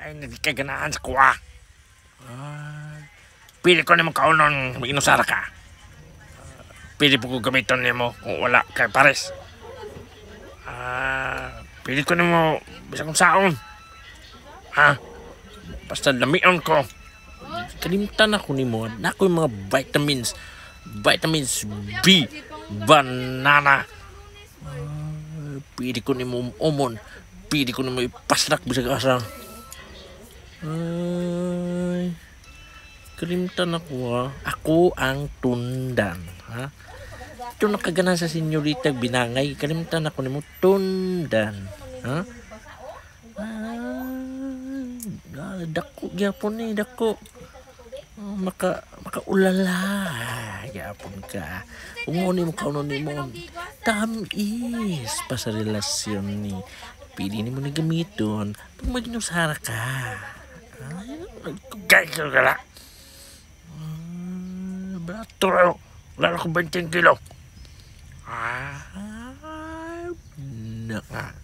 Ay, nagkaganahan sa kuha. Pili ko naman kaunon mag-inusara ka. Pili po ko gamiton niya mo kung wala kay pares. Pili ko naman bisa kong saon. Basta lamion ko. Kalimtan ako ni mo. Nako yung mga vitamins. Vitamins B. Banana. Pili ko ni mo umon. Pili ko ni mo ipaslak bisa ka. Kalimtan ako Ako ang tundan. Ito nakagana sa senyorita binangay. Kalimtan ako ni mo tundan. Dako gyapon ni dako. Makaulala gyapon ka. Ungoni mo kaunon ni mo. Tamis pa sa relasyon ni. Pili ni mo ni gamiton pag mag-inusara ka. Gay ka gala. Bato lalo ko 20 kilo. Naka.